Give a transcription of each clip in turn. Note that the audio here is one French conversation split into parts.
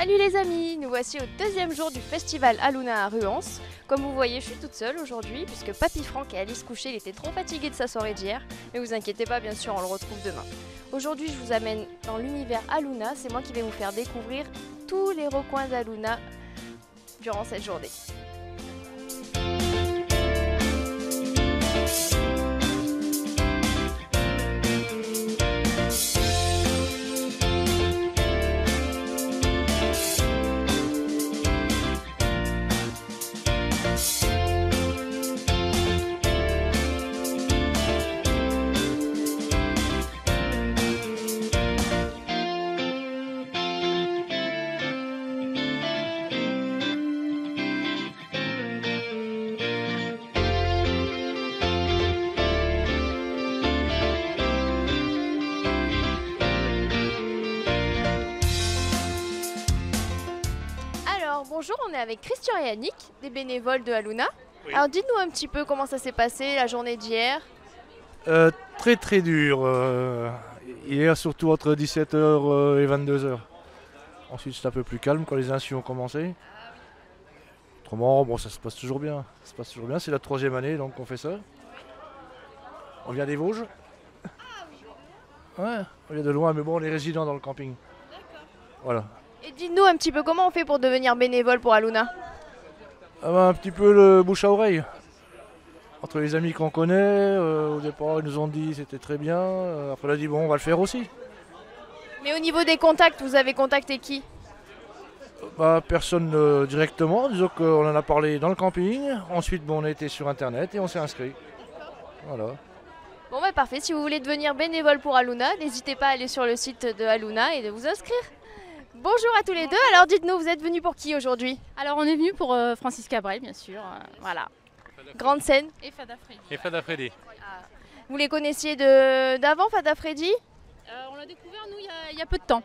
Salut les amis, nous voici au deuxième jour du festival Aluna à Ruance. Comme vous voyez, je suis toute seule aujourd'hui puisque Papy Franck et Alice couchés, il était trop fatigué de sa soirée d'hier. Mais vous inquiétez pas, bien sûr, on le retrouve demain. Aujourd'hui, je vous amène dans l'univers Aluna. C'est moi qui vais vous faire découvrir tous les recoins d'Aluna durant cette journée. Bonjour, on est avec Christian et Yannick, des bénévoles de Aluna. Oui. Alors dites-nous un petit peu comment ça s'est passé la journée d'hier. Très dur. Hier surtout entre 17h et 22h. Ensuite c'est un peu plus calme quand les insus ont commencé. Autrement, bon, ça se passe toujours bien. C'est la 3e année donc on fait ça. On vient des Vosges. Ouais, on vient de loin mais bon on est résidents dans le camping. D'accord. Voilà. Et dites-nous un petit peu comment on fait pour devenir bénévole pour Aluna. Un petit peu le bouche à oreille. Entre les amis qu'on connaît, au départ ils nous ont dit c'était très bien, après on a dit bon on va le faire aussi. Mais au niveau des contacts, vous avez contacté qui? Personne directement, disons qu'on en a parlé dans le camping, ensuite bon, on a été sur internet et on s'est inscrit. Voilà. Bon parfait, si vous voulez devenir bénévole pour Aluna, n'hésitez pas à aller sur le site de Aluna et de vous inscrire. Bonjour à tous les deux, alors dites-nous, vous êtes venus pour qui aujourd'hui? Alors on est venu pour Francis Cabrel bien sûr, voilà. Grande scène. Et Fada Freddy. Et Fada Freddy. Vous les connaissiez d'avant, Fada Freddy? On l'a découvert nous il y a peu de temps.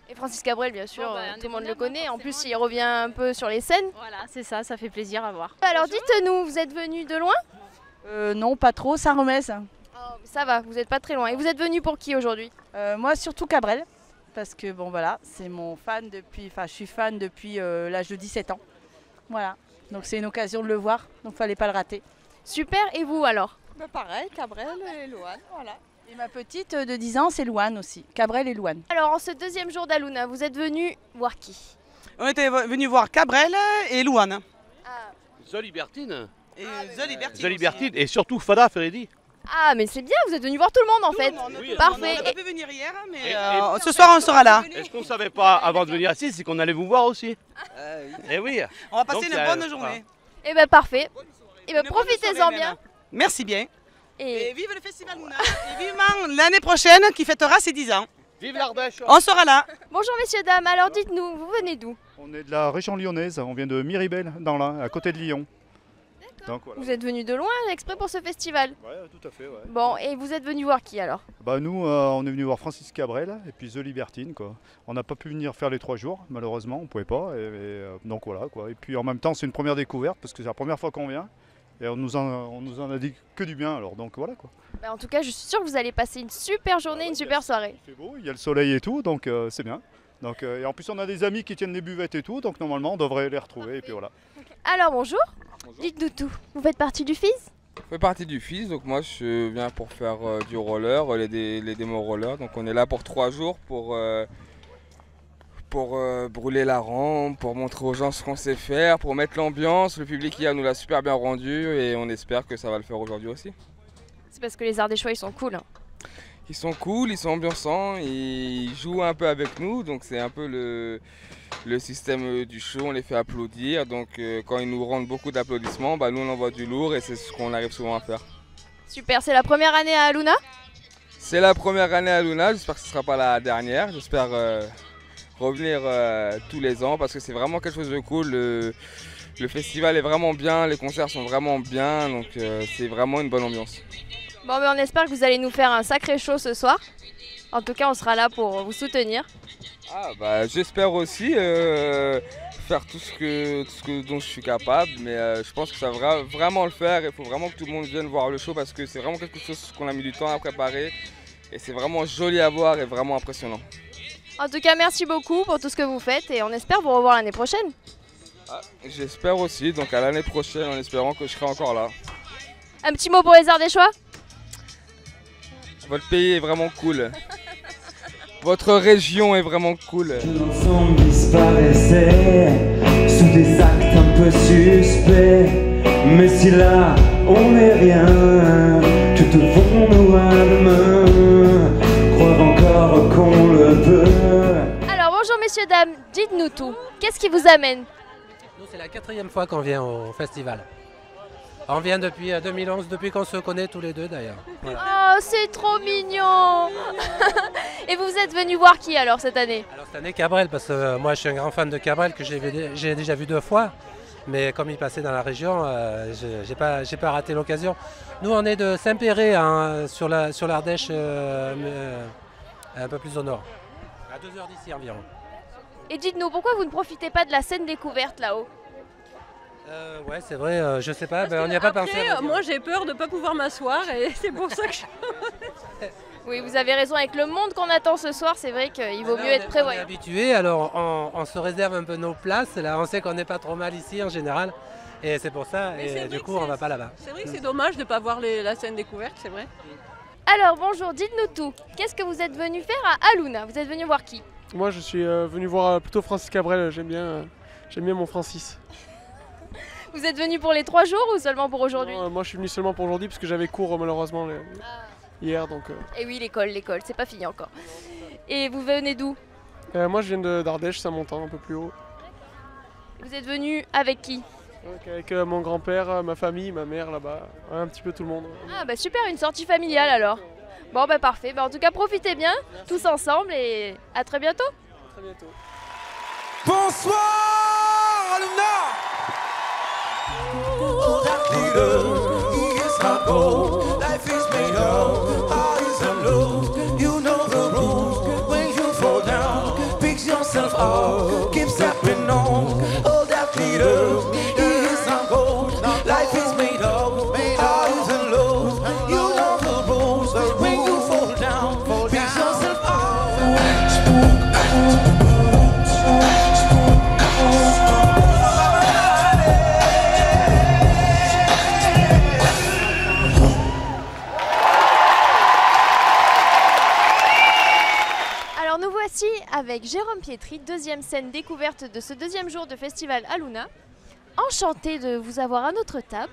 Et Francis Cabrel bien sûr, tout le monde le connaît, en plus il revient un peu sur les scènes. Voilà, c'est ça fait plaisir à voir. Alors dites-nous, vous êtes venus de loin? Non, pas trop, Saint-Remez. Oh, ça va, vous n'êtes pas très loin. Et vous êtes venus pour qui aujourd'hui? Moi surtout Cabrel. Parce que bon voilà, c'est mon fan depuis, je suis fan depuis l'âge de 17 ans. Voilà, donc c'est une occasion de le voir, donc fallait pas le rater. Super, et vous alors? Pareil, Cabrel et Louane, voilà. Et ma petite de 10 ans, c'est Louane aussi, Cabrel et Louane. Alors en ce deuxième jour d'Aluna, vous êtes venus voir qui? On était venus voir Cabrel et Louane. The Libertine. Et The Libertine. The Libertine et surtout Fada Freddy. Ah mais c'est bien, vous êtes venus voir tout le monde en fait. Oui, parfait. On a pu venir hier, mais ce soir on sera là. Et ce qu'on ne savait pas avant de venir ici, c'est qu'on allait vous voir aussi. Et oui. On va passer une bonne journée. Et parfait. Et profitez-en bien. Merci bien. Et vive le festival Luna. Et vivement l'année prochaine qui fêtera ses 10 ans. Vive l'Ardèche. On sera là. Bonjour messieurs, dames, alors dites-nous, vous venez d'où? On est de la région lyonnaise, on vient de Miribel, dans l'Ain, à côté de Lyon. Donc, voilà. Vous êtes venus de loin exprès pour ce festival? Oui, tout à fait. Ouais. Bon, et vous êtes venus voir qui alors? Nous, on est venus voir Francis Cabrel et puis The Libertine. Quoi. On n'a pas pu venir faire les 3 jours, malheureusement, on ne pouvait pas. Donc voilà. Quoi. Et puis en même temps, c'est une première découverte parce que c'est la première fois qu'on vient. Et on nous en a dit que du bien, alors donc voilà quoi. En tout cas, je suis sûre que vous allez passer une super journée, une super soirée. Il fait beau, il y a le soleil et tout, donc c'est bien. Donc, et en plus, on a des amis qui tiennent les buvettes et tout, donc normalement, on devrait les retrouver. Et puis voilà. Alors bonjour. Dites-nous tout. Vous faites partie du FIS? Je fais partie du FIS, donc moi je viens pour faire du roller, les démos roller. Donc on est là pour 3 jours pour brûler la rampe, pour montrer aux gens ce qu'on sait faire, pour mettre l'ambiance. Le public hier nous l'a super bien rendu et on espère que ça va le faire aujourd'hui aussi. C'est parce que les Ardéchois ils sont cool. Ils sont cool, ils sont ambiançants, ils jouent un peu avec nous, donc c'est un peu le système du show, on les fait applaudir, donc quand ils nous rendent beaucoup d'applaudissements, nous on envoie du lourd et c'est ce qu'on arrive souvent à faire. Super, c'est la première année à Aluna? C'est la première année à Aluna, j'espère que ce ne sera pas la dernière, j'espère revenir tous les ans parce que c'est vraiment quelque chose de cool. Le festival est vraiment bien, les concerts sont vraiment bien, donc c'est vraiment une bonne ambiance. Bon, on espère que vous allez nous faire un sacré show ce soir. En tout cas, on sera là pour vous soutenir. J'espère aussi faire tout ce dont je suis capable, mais je pense que ça va vraiment le faire. Il faut vraiment que tout le monde vienne voir le show parce que c'est vraiment quelque chose qu'on a mis du temps à préparer et c'est vraiment joli à voir et vraiment impressionnant. En tout cas, merci beaucoup pour tout ce que vous faites et on espère vous revoir l'année prochaine. Ah, j'espère aussi, donc à l'année prochaine en espérant que je serai encore là. Un petit mot pour les Ardéchois? Votre pays est vraiment cool. Votre région est vraiment cool. L'ensemble disparaissait sous des actes un peu suspects. Mais si là on n'est rien, tout devons nous à demain, croire encore qu'on le peut. Alors bonjour messieurs, dames, dites-nous tout. Qu'est-ce qui vous amène? Nous, c'est la 4e fois qu'on vient au festival. On vient depuis 2011, depuis qu'on se connaît tous les deux d'ailleurs. Voilà. Oh, c'est trop mignon. Et vous êtes venu voir qui alors cette année? Alors cette année Cabrel, parce que moi je suis un grand fan de Cabrel que j'ai déjà vu 2 fois. Mais comme il passait dans la région, j'ai pas raté l'occasion. Nous on est de Saint-Péret hein, sur l'Ardèche, un peu plus au nord. À 2 heures d'ici environ. Et dites-nous, pourquoi vous ne profitez pas de la scène découverte là-haut? Ouais, c'est vrai, je sais pas, on n'y a pas pensé. Moi j'ai peur de ne pas pouvoir m'asseoir et c'est pour ça que je... Oui, vous avez raison, avec le monde qu'on attend ce soir, c'est vrai qu'il vaut mieux être prévoyant. On est habitué, alors on se réserve un peu nos places, là on sait qu'on n'est pas trop mal ici en général, et c'est pour ça, et du coup on va pas là-bas. C'est vrai que c'est dommage de ne pas voir la scène découverte, c'est vrai. Alors bonjour, dites-nous tout. Qu'est-ce que vous êtes venu faire à Aluna? Vous êtes venu voir qui? Moi je suis venu voir plutôt Francis Cabrel, j'aime bien mon Francis. Vous êtes venu pour les 3 jours ou seulement pour aujourd'hui? Moi je suis venu seulement pour aujourd'hui parce que j'avais cours malheureusement hier donc. Et oui, l'école, c'est pas fini encore. Et vous venez d'où? Moi je viens d'Ardèche, Saint-Montan, un peu plus haut. Vous êtes venu avec qui? Avec mon grand-père, ma famille, ma mère là-bas, un petit peu tout le monde. Ah bah super, une sortie familiale alors. Bon bah parfait, en tout cas profitez bien, tous ensemble et à très bientôt. À très bientôt. Bonsoir Aluna. Oh, that leader, he is not gold. Life is made of highs and lows. You know the rules. When you fall down, pick yourself up, keep stepping on. Oh, that leader, he is not gold. Life is made of highs and lows. You know the rules. When you fall down, pick yourself up. Voici avec Jérôme Pietri, 2e scène découverte de ce 2e jour de festival Aluna. Enchanté de vous avoir à notre table.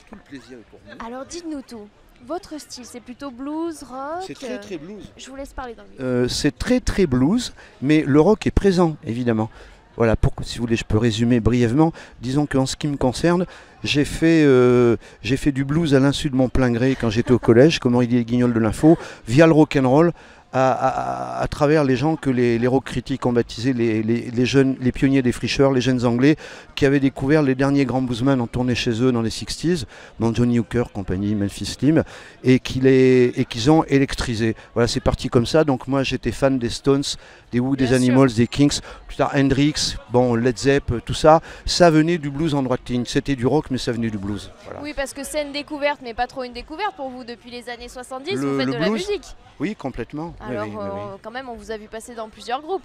Tout le plaisir est pour nous. Alors dites-nous tout. Votre style, c'est plutôt blues, rock? C'est très blues. Je vous laisse parler dans le micro. C'est très blues, mais le rock est présent évidemment. Voilà, si vous voulez, je peux résumer brièvement. Disons qu'en ce qui me concerne, j'ai fait du blues à l'insu de mon plein gré quand j'étais au collège, comme Henri Guignol de l'info, via le rock'n'roll. À travers les gens que les rock critiques ont baptisé les jeunes, les pionniers des fricheurs, les jeunes anglais qui avaient découvert les derniers grands bluesmen en tournée chez eux dans les 60s, dont Johnny Hooker, compagnie Memphis Slim, et qu'ils ont électrisé. Voilà, c'est parti comme ça. Donc moi j'étais fan des Stones, des Who, des Animals, des Kings, plus tard Hendrix, Led Zepp, tout ça. Ça venait du blues en droite ligne. C'était du rock, mais ça venait du blues. Voilà. Oui, parce que c'est une découverte, mais pas trop une découverte pour vous. Depuis les années 70, vous faites de la musique. Oui, complètement. Alors, oui. quand même, on vous a vu passer dans plusieurs groupes.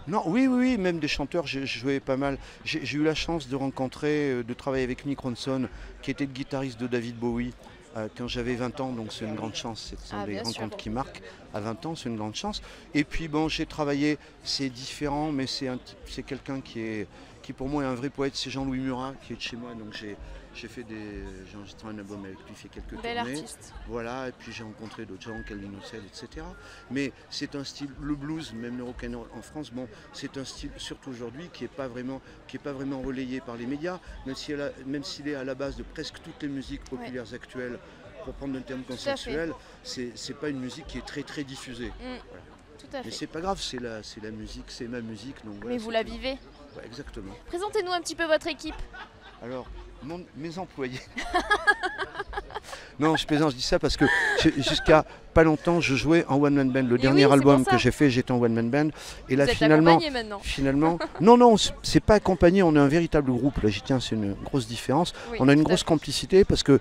Non, oui, même des chanteurs, j'ai joué pas mal. J'ai eu la chance de rencontrer, de travailler avec Mick Ronson, qui était le guitariste de David Bowie, quand j'avais 20 ans, donc c'est une grande chance. Ce sont des rencontres qui marquent. À 20 ans, c'est une grande chance. Et puis, j'ai travaillé, c'est différent, mais c'est quelqu'un qui pour moi est un vrai poète, c'est Jean-Louis Murat, qui est de chez moi, donc j'ai enregistré un album avec lui, fait quelques Bel tournées. Artiste. Voilà, et puis j'ai rencontré d'autres gens, Calvin Housel, etc. Mais c'est un style, le blues, même le rock'n'roll en France, c'est un style, surtout aujourd'hui, qui n'est pas vraiment relayé par les médias, même s'il est à la base de presque toutes les musiques populaires actuelles, pour prendre un terme consensuel, c'est pas une musique qui est très diffusée. Voilà. Tout à fait. Mais c'est pas grave, c'est la musique, c'est ma musique. Donc voilà, mais vous la vivez. Ouais, exactement. Présentez-nous un petit peu votre équipe. Alors, mes employés. Non, je plaisante, je dis ça parce que jusqu'à pas longtemps, je jouais en one man band. Le dernier album que j'ai fait, j'étais en one man band. Et là, finalement, non, c'est pas accompagné. On est un véritable groupe. Là, j'y tiens, c'est une grosse différence. Oui, on a une grosse complicité parce que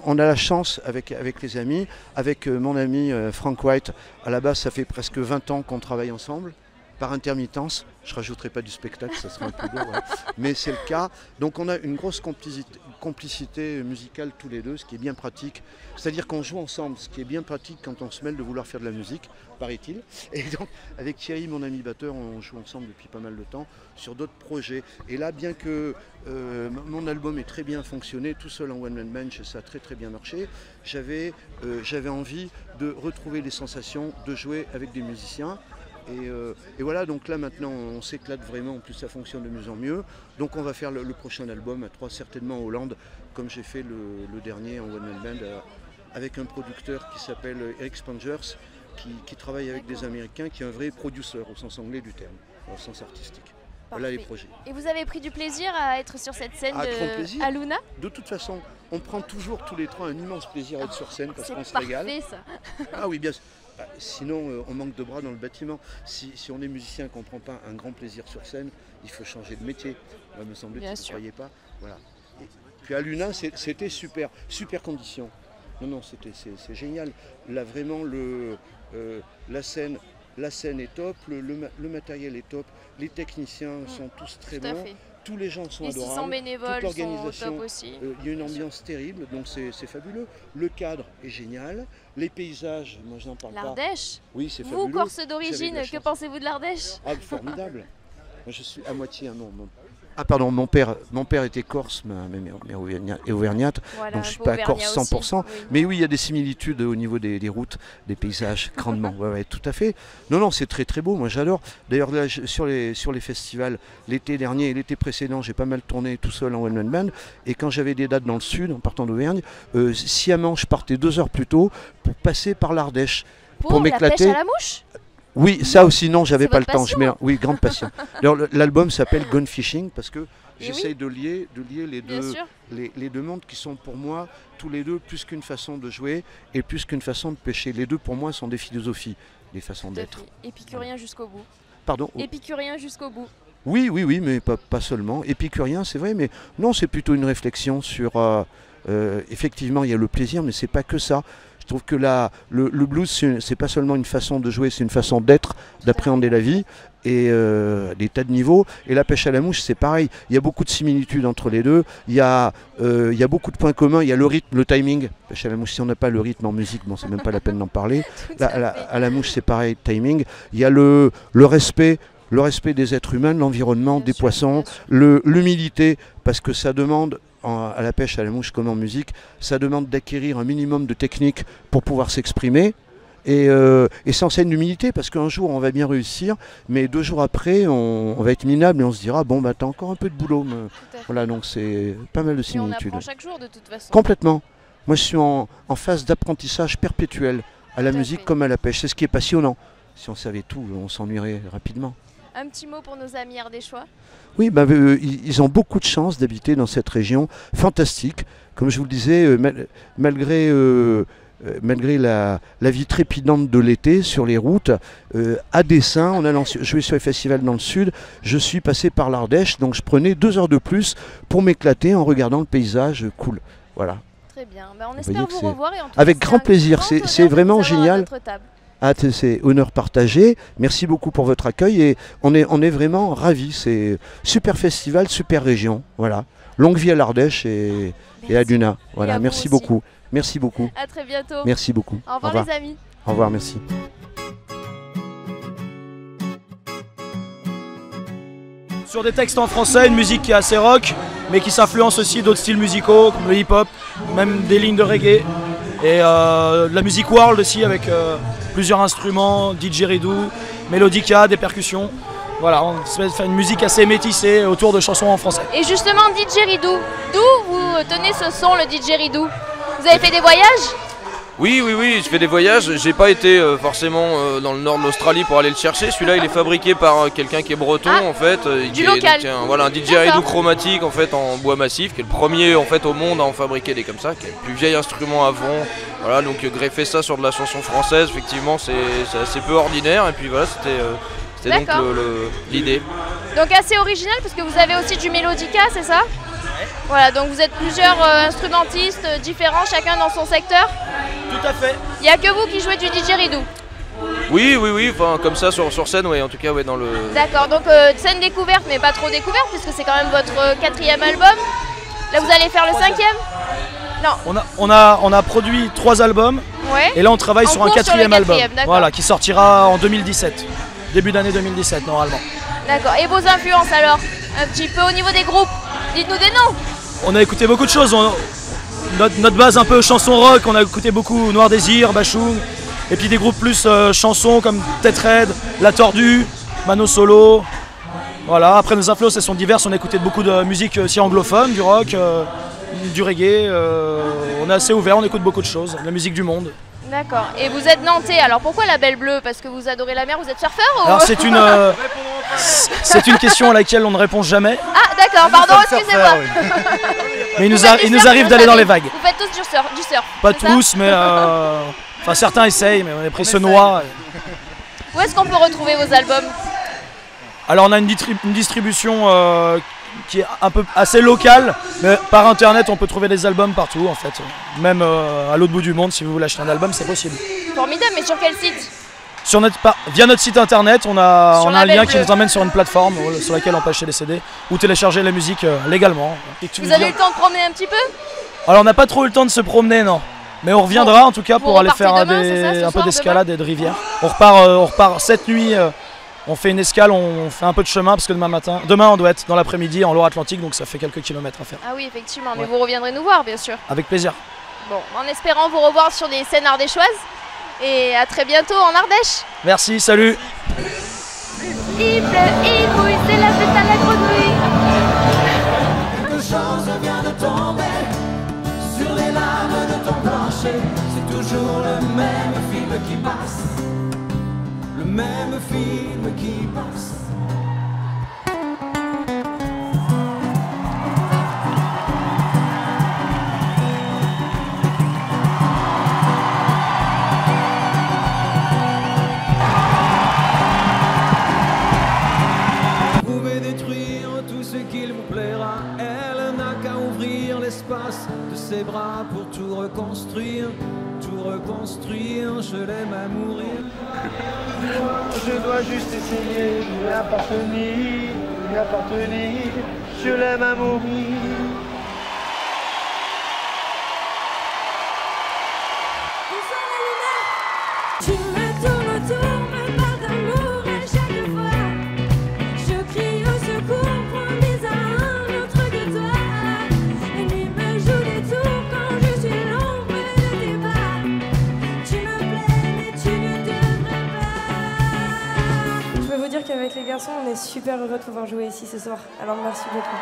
on a la chance avec les amis, avec mon ami Frank White. À la base, ça fait presque 20 ans qu'on travaille ensemble. par intermittence. Je ne rajouterai pas du spectacle, ça serait un peu lourd, ouais. Mais c'est le cas. Donc on a une grosse complicité musicale tous les deux, ce qui est bien pratique. C'est-à-dire qu'on joue ensemble, ce qui est bien pratique quand on se mêle de vouloir faire de la musique, paraît-il. Et donc avec Thierry, mon ami batteur, on joue ensemble depuis pas mal de temps sur d'autres projets. Et là, bien que mon album ait très bien fonctionné, tout seul en one-man band, ça a très très bien marché, j'avais envie de retrouver les sensations de jouer avec des musiciens. Et voilà, donc là maintenant on s'éclate vraiment, en plus ça fonctionne de mieux en mieux. Donc on va faire le prochain album à 3, certainement en Hollande, comme j'ai fait le dernier en One Man Band, avec un producteur qui s'appelle Eric Spangers, qui travaille avec des Américains, qui est un vrai producer au sens anglais du terme, au sens artistique. Voilà les projets. Et vous avez pris du plaisir à être sur cette scène à Luna? De toute façon, on prend toujours tous les trois un immense plaisir à être sur scène parce qu'on se régale. C'est parfait ça. Ah oui, bien sûr. Sinon, on manque de bras dans le bâtiment. Si on est musicien et qu'on ne prend pas un grand plaisir sur scène, il faut changer de métier. Moi, me semble-t-il, vous ne croyez pas. Voilà. Et puis à Luna, c'était super condition. Non, c'est génial. Là, vraiment, la scène est top, le matériel est top, les techniciens sont tous très bons. Tous les gens sont adorables. Les 600 bénévoles sont top aussi. Il y a une ambiance terrible, donc c'est fabuleux. Le cadre est génial. Les paysages, moi je n'en parle pas. L'Ardèche? Oui, c'est fabuleux. Vous, Corse d'origine, que pensez-vous de l'Ardèche? Ah, formidable. Moi, je suis à moitié un homme. Ah pardon, mon père était corse, mais auvergnate, voilà, donc je ne suis pas corse 100%. Aussi, oui. Mais oui, il y a des similitudes au niveau des routes, des paysages, grandement. Ouais, tout à fait. Non, c'est très très beau, moi j'adore. D'ailleurs, là, sur les festivals, l'été dernier et l'été précédent, j'ai pas mal tourné tout seul en one man band. Et quand j'avais des dates dans le sud, en partant d'Auvergne, sciemment, je partais 2 heures plus tôt pour passer par l'Ardèche. Pour m'éclater. La pêche à la mouche? Oui, ça aussi, non, j'avais pas le temps. Oui, grande passion. L'album s'appelle Gone Fishing parce que j'essaye de lier les deux mondes qui sont pour moi, tous les deux, plus qu'une façon de jouer et plus qu'une façon de pêcher. Les deux, pour moi, sont des philosophies, des façons d'être. Épicurien jusqu'au bout. Pardon? Épicurien jusqu'au bout. Oui, mais pas seulement. Épicurien, c'est vrai, mais non, c'est plutôt une réflexion sur... effectivement, il y a le plaisir, mais c'est pas que ça. Je trouve que le blues, c'est pas seulement une façon de jouer, c'est une façon d'être, d'appréhender la vie et des tas de niveaux. Et la pêche à la mouche, c'est pareil. Il y a beaucoup de similitudes entre les deux. Il y a beaucoup de points communs. Il y a le rythme, le timing. Pêche à la mouche, si on n'a pas le rythme en musique, bon, c'est même pas la peine d'en parler. À la mouche, c'est pareil, timing. Il y a le respect. Le respect des êtres humains, de l'environnement, des poissons, l'humilité, parce que ça demande, à la pêche à la mouche comme en musique, ça demande d'acquérir un minimum de technique pour pouvoir s'exprimer. Et ça enseigne l'humilité, parce qu'un jour on va bien réussir, mais 2 jours après on va être minable et on se dira bon bah t'as encore un peu de boulot. Voilà, donc c'est pas mal de similitudes. Et on apprend chaque jour de toute façon. Complètement. Moi je suis en phase d'apprentissage perpétuel à la musique comme à la pêche. C'est ce qui est passionnant. Si on savait tout, on s'ennuierait rapidement. Un petit mot pour nos amis ardéchois. Oui, ils ont beaucoup de chance d'habiter dans cette région fantastique. Comme je vous le disais, malgré la vie trépidante de l'été sur les routes, à dessein, en allant jouer sur les festivals dans le sud, je suis passé par l'Ardèche, donc je prenais 2 heures de plus pour m'éclater en regardant le paysage cool. Voilà. Très bien, on espère vous revoir. Et en tout avec cas, grand plaisir, c'est vraiment génial. Ah, c'est honneur partagé. Merci beaucoup pour votre accueil et on est vraiment ravis. C'est super festival, super région. Voilà. Longue vie à l'Ardèche et à Luna. Voilà. Merci beaucoup. Merci beaucoup. À très bientôt. Merci beaucoup. Au revoir les amis. Au revoir, merci. Sur des textes en français, une musique qui est assez rock, mais qui s'influence aussi d'autres styles musicaux, comme le hip-hop, même des lignes de reggae. Et de la musique world aussi avec plusieurs instruments, didgeridoo, mélodica, des percussions. Voilà, on fait une musique assez métissée autour de chansons en français. Et justement, didgeridoo, d'où vous tenez ce son, le didgeridoo? Vous avez fait des voyages? Oui, je fais des voyages. J'ai pas été forcément dans le nord de l'Australie pour aller le chercher. Celui-là, il est fabriqué par quelqu'un qui est breton en fait. Du local. Un didgeridoo chromatique en fait en bois massif, qui est le premier en fait au monde à en fabriquer des comme ça, qui est le plus vieil instrument à vent. Voilà, donc greffer ça sur de la chanson française, effectivement, c'est assez peu ordinaire. Et puis voilà, c'était donc l'idée. Donc assez original parce que vous avez aussi du mélodica, c'est ça? Voilà, donc vous êtes plusieurs instrumentistes différents, chacun dans son secteur? Tout à fait. Il n'y a que vous qui jouez du didgeridoo? Oui, enfin comme ça sur scène, ouais, en tout cas, ouais, dans le. D'accord, donc scène découverte, mais pas trop découverte, puisque c'est quand même votre 4e album. Là, vous allez faire le 5e? Non. On a produit 3 albums, Ouais. et là on travaille sur un cours sur le 4e album, d'accord. voilà, qui sortira en 2017, début d'année 2017 normalement. D'accord, et vos influences alors? Un petit peu au niveau des groupes, dites-nous des noms. On a écouté beaucoup de choses, notre base un peu chanson rock, on a écouté beaucoup Noir Désir, Bachung, et puis des groupes plus chansons comme Tête Raide, La Tordue, Mano Solo. Voilà, après nos influences elles sont diverses, on a écouté beaucoup de musique aussi anglophone, du rock, du reggae, on est assez ouvert, on écoute beaucoup de choses, de la musique du monde. D'accord, et vous êtes nantais, alors pourquoi la Belle Bleue? Parce que vous adorez la mer, vous êtes surfeur ou... Alors c'est une question à laquelle on ne répond jamais, Ah d'accord, pardon, excusez-moi. mais il nous arrive d'aller dans les vagues. Vous faites tous du surf, Pas c'est ça? tous, mais enfin certains essayent, mais on est pris ce noix. Où est-ce qu'on peut retrouver vos albums? Alors on a une distribution qui est un peu assez locale, mais par internet on peut trouver des albums partout en fait. Même à l'autre bout du monde, si vous voulez acheter un album, c'est possible. Formidable, mais sur quel site? Via notre site internet, on a un lien qui Bleue. nous emmène sur une plateforme sur laquelle on peut acheter les CD ou télécharger la musique légalement. Vous avez eu le temps de promener un petit peu? Alors on n'a pas trop eu le temps de se promener, non. Mais on reviendra en tout cas pour aller faire demain, c'est ça, ce un peu soir, d'escalade et de rivière. On repart cette nuit, on fait une escale, on fait un peu de chemin parce que demain on doit être dans l'après-midi en Loire-Atlantique, donc ça fait quelques kilomètres à faire. Ah oui, effectivement, mais Ouais. vous reviendrez nous voir, bien sûr. Avec plaisir. Bon, en espérant vous revoir sur des scènes ardéchoises. Et à très bientôt en Ardèche. Merci, salut. Il pleut, il mouille, c'est la fête à la grenouille. Quelque chose vient de tomber sur les lames de ton plancher. C'est toujours le même film qui passe. Le même film qui passe. Vous pouvez détruire tout ce qu'il vous plaira. Elle n'a qu'à ouvrir l'espace de ses bras pour tout reconstruire. Tout reconstruire, je l'aime à mourir. Je dois juste essayer de lui appartenir, je l'aime à mourir. Tu me tournes autour, me parles d'amour à chaque fois. Je crie au secours, promis à un autre que toi. Et lui me joue des tours quand je suis l'ombre de tes pas. Tu me plais mais tu ne devrais pas. Je peux vous dire qu'avec les garçons, on est super heureux de pouvoir jouer ici ce soir. Alors merci beaucoup.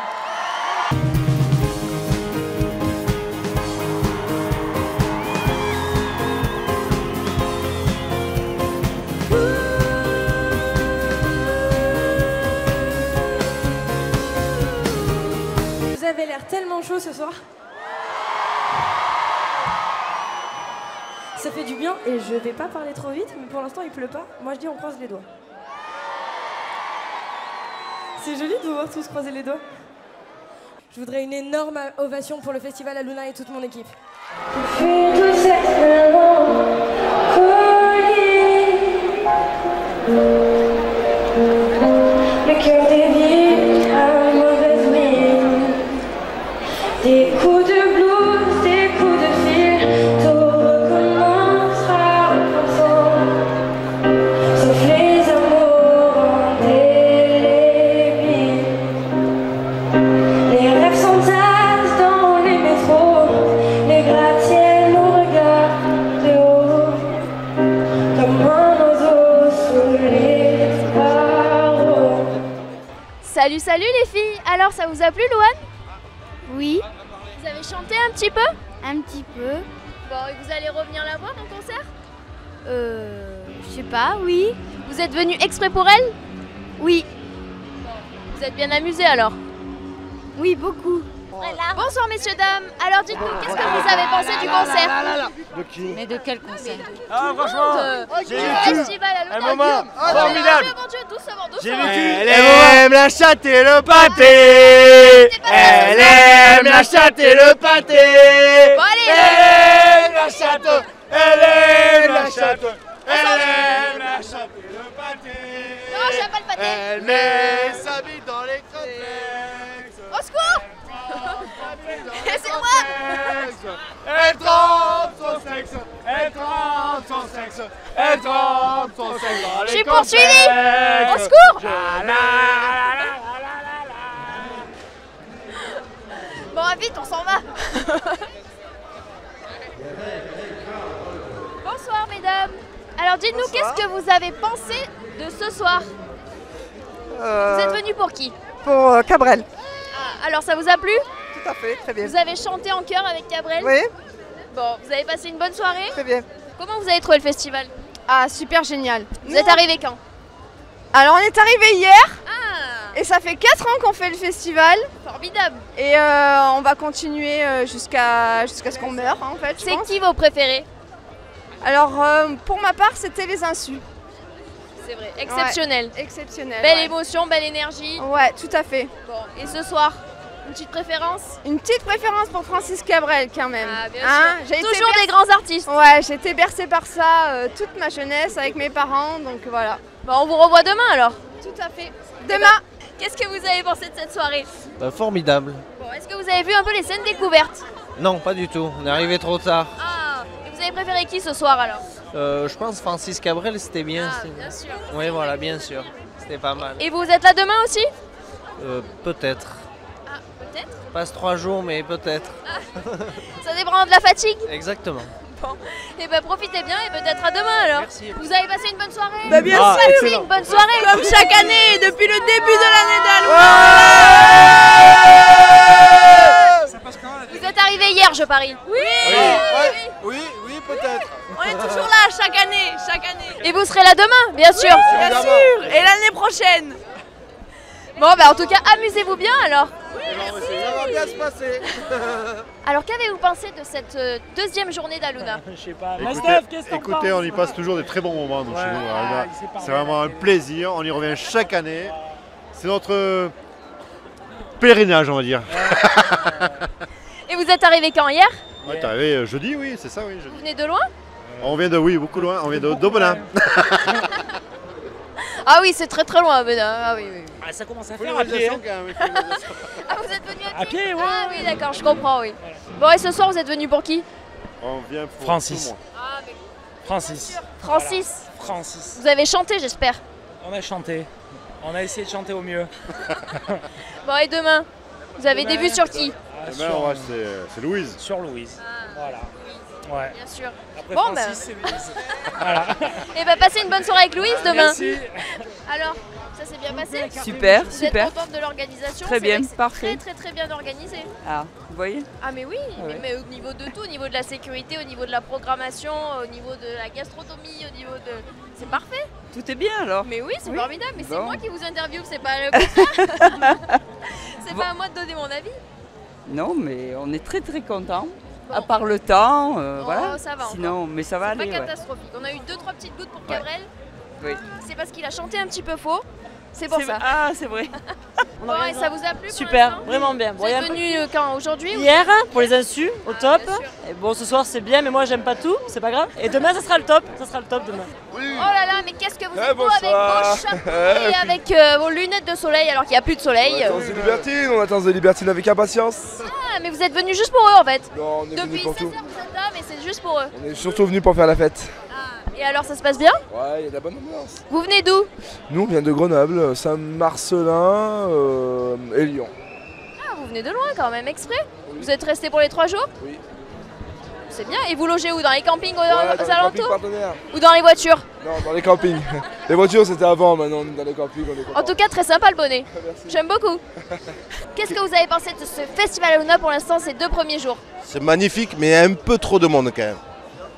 Vous avez l'air tellement chaud ce soir. Ça fait du bien et je vais pas parler trop vite, mais pour l'instant il pleut pas. Moi je dis on croise les doigts. C'est joli de vous voir tous croiser les doigts. Je voudrais une énorme ovation pour le festival Aluna et toute mon équipe. Le cœur dévie à mauvaise mine. Des coups de blues, des coups de fil, tout recommencera comme ça. Sauf les amours indélébiles. Les rêves s'entassent dans les métros, les gratte-ciels nous regardent de haut, comme un oiseau sous les barreaux. Salut, salut les filles. Alors, ça vous a plu, Louane? Oui. Vous avez chanté un petit peu? Un petit peu. Bon, et vous allez revenir la voir en concert? Je sais pas, oui. Vous êtes venu exprès pour elle? Oui. Vous êtes bien amusés alors? Oui, beaucoup. Bonsoir messieurs, dames. Alors dites-nous, qu'est-ce que vous avez pensé du concert? De qui? Mais de quel concert? Ah franchement, j'ai vécu Festival à un Luna. moment Oh, formidable. Mon Dieu, doucement, doucement. J'ai vécu. Elle aime la chatte et le pâté. Elle aime la chatte et le pâté. Bon, allez, Elle aime la chatte. Elle aime la chatte. Elle aime la pas le pâté. Elle met sa bite dans les crottex. Au secours. C'est moi. Elle trempe son sexe. Elle trempe son sexe. Elle trempe son sexe dans les Je suis cortex. poursuivie. Au secours. Bon, vite, on s'en va. Bonsoir, mesdames. Alors, dites-nous, qu'est-ce que vous avez pensé de ce soir? Vous êtes venus pour qui? Pour Cabrel. Ah, alors, ça vous a plu? Tout à fait, très bien. Vous avez chanté en chœur avec Cabrel? Oui. Bon, vous avez passé une bonne soirée? Très bien. Comment vous avez trouvé le festival? Ah, super génial. Vous êtes arrivés quand? Alors, on est arrivé hier. Et ça fait 4 ans qu'on fait le festival. Formidable. Et on va continuer jusqu'à ce qu'on meure, en fait. C'est qui vos préférés? Alors, pour ma part, c'était les Insus. C'est vrai, exceptionnel. Ouais, exceptionnel. Belle ouais. émotion, belle énergie. Ouais, tout à fait. Bon, et ce soir, une petite préférence? Une petite préférence pour Francis Cabrel quand même. Ah, bien Hein, sûr. Toujours des grands artistes. Ouais, j'ai été bercée par ça toute ma jeunesse avec mes parents, donc voilà. Bon, on vous revoit demain alors. Tout à fait. Demain. Qu'est-ce que vous avez pensé de cette soirée? Formidable. Bon, est-ce que vous avez vu un peu les scènes découvertes? Non, pas du tout. On est arrivé trop tard. Ah, et vous avez préféré qui ce soir alors? Je pense Francis Cabrel, c'était bien. Ah, bien sûr. Oui, voilà, bien sûr. C'était pas mal. Et vous êtes là demain aussi? Peut-être. Ah, peut-être. Passe 3 jours, mais peut-être. Ça dépend de la fatigue? Exactement. Bon, et ben profitez bien et peut-être à demain alors. Merci. Vous avez passé une bonne soirée? Bah bien sûr. Passez une bonne soirée. Comme chaque année, depuis le début de l'année d'Halloween. Vous êtes arrivé hier, je parie. Oui. Oui, peut-être. On est toujours là chaque année, Et vous serez là demain, bien sûr. Bien sûr. Et l'année prochaine. Bon, ben en tout cas, amusez-vous bien alors. Ça va bien se passer. Alors, qu'avez-vous pensé de cette deuxième journée d'Aluna? Je sais pas. Écoutez, on y passe toujours des très bons moments nous, chez nous. il s'est C'est vraiment un plaisir, on y revient chaque année. C'est notre pèlerinage, on va dire. Et vous êtes arrivé quand, hier? Ouais, t'es arrivé jeudi, oui, c'est ça, oui. Jeudi. Vous venez de loin? On vient de, oui, beaucoup loin, on vient d'Aubenas. Ah oui, c'est très très loin, Benin. Ah oui. Ah, ça commence à faire à pied. Ah, vous êtes venu À pied, ouais. Ah oui, d'accord, je comprends, oui. Bon, et ce soir, vous êtes venu pour qui? On vient pour Francis. tout le monde. Ah, mais... Francis. Francis. Voilà. Francis. Vous avez chanté, j'espère. On a chanté. On a essayé de chanter au mieux. Bon, et demain? Vous avez des vues sur qui? Demain, c'est Louise. Sur Louise. Voilà. Ouais. Bien sûr. Après Bon, Francis, c'est Louise. Voilà. Et bah, passez une bonne soirée avec Louise demain. Merci. Alors, ça s'est bien passé? Super, Vous super. êtes contente de l'organisation? Très C'est bien, vrai que c'est parfait. très bien organisé. Ah, vous voyez? Ah mais oui, Ouais. mais au niveau de tout, au niveau de la sécurité, au niveau de la programmation, au niveau de la gastronomie, au niveau de... C'est parfait. Tout est bien alors. Mais oui, c'est Oui. formidable, mais c'est Bon. moi qui vous interviewe, c'est pas le contraire. C'est Bon. pas à moi de donner mon avis. Non, mais on est très contents. Bon. À part le temps, Oh, voilà. ça va Sinon, encore. mais ça va C'est aller. pas Ouais. catastrophique. On a eu 2-3 petites gouttes pour Ouais. Cabrel. Oui. C'est parce qu'il a chanté un petit peu faux. C'est pour ça. Ah, c'est vrai. Bon, et ça vous a plu? Super, vraiment bien. Vous êtes venu quand? Aujourd'hui ou- Hier, pour les insus, au top. bien sûr. Et bon, ce soir c'est bien, mais moi j'aime pas tout, c'est pas grave. Et demain, ça sera le top. Ça sera le top demain. Oh là là, mais qu'est-ce que vous êtes beau avec bonsoir. vos chapeaux et avec vos lunettes de soleil alors qu'il n'y a plus de soleil. On attend The Libertine avec impatience. Ah, mais vous êtes venus juste pour eux en fait. Non, on est venus Depuis pour 16h tout. vous êtes là, mais c'est juste pour eux. On est surtout venus pour faire la fête. Et alors ça se passe bien? Ouais, il y a de la bonne ambiance. Vous venez d'où? Nous, on vient de Grenoble, Saint-Marcelin et Lyon. Ah, vous venez de loin quand même, exprès? Vous êtes restés pour les 3 jours? Oui. C'est bien. Et vous logez où? Dans les campings aux Ouais, dans les campings alentours? partenaires. Ou dans les voitures? Non, dans les campings. Les voitures, c'était avant, maintenant on est dans les campings. On est En contents. tout cas, très sympa le bonnet. J'aime beaucoup. Qu'est-ce que vous avez pensé de ce festival Aluna pour l'instant, ces 2 premiers jours? C'est magnifique, mais il y a un peu trop de monde quand même.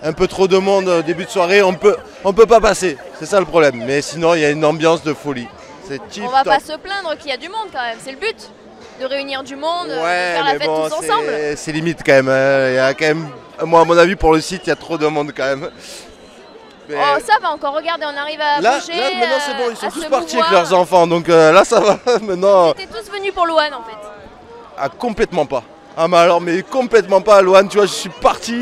Un peu trop de monde au début de soirée, on peut pas passer. C'est ça le problème. Mais sinon, il y a une ambiance de folie. C'est tip On va top. pas se plaindre qu'il y a du monde quand même, c'est le but. De réunir du monde, de Ouais, faire la mais fête bon, tous ensemble. c'est limite quand même. Il y a quand même, moi à mon avis, pour le site, il y a trop de monde quand même. Mais Oh, ça va encore, regardez, on arrive à là, bouger, maintenant c'est bon, ils à sont tous se partis mouvoir. avec leurs enfants, donc là ça va. Maintenant, Ils étaient tous venus pour Louane en fait. ah, complètement pas. Ah mais alors, mais complètement pas, Loane, tu vois, je suis parti,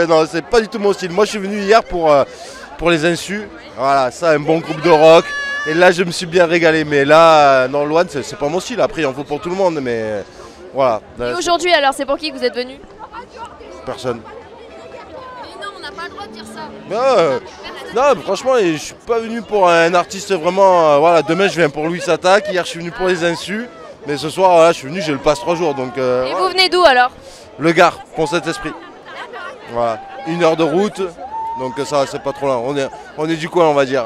non, c'est pas du tout mon style. Moi je suis venu hier pour les insus, voilà, ça, un bon groupe de rock, Et là, je me suis bien régalé. Mais là, non, Louane, c'est pas mon style. Après, il en faut pour tout le monde. Mais voilà. Et aujourd'hui, alors, c'est pour qui que vous êtes venu? Personne. Mais non, on n'a pas le droit de dire ça. Non, franchement, je suis pas venu pour un artiste vraiment. Voilà, demain, je viens pour Louis Attaque. Hier, je suis venu pour les Insus. Mais ce soir, voilà, je suis venu, je le passe 3 jours. Donc, Et vous venez d'où alors? Le Gard, pour cet esprit. Voilà, 1 heure de route. Donc ça, c'est pas trop loin. On est du coin, on va dire.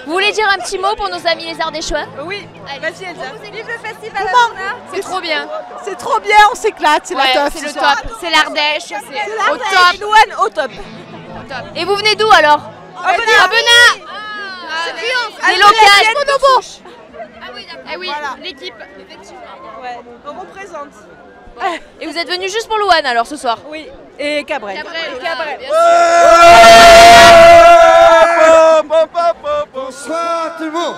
Vous voulez dire un petit mot pour nos amis les Ardéchois? Oui, vas-y Elsa. Vive le festival Comment? Aluna. C'est trop bien. C'est trop bien, on s'éclate, c'est la teuf. C'est le top, c'est l'Ardèche, c'est au top. Louane au top. Et vous venez d'où alors? À Benin. C'est Les locales. Monobo. Ah oui, l'équipe, effectivement. Ouais, on représente. Et vous êtes venus juste pour Louane alors ce soir? Oui, et Cabrel. Cabrel. Bonsoir tout le monde.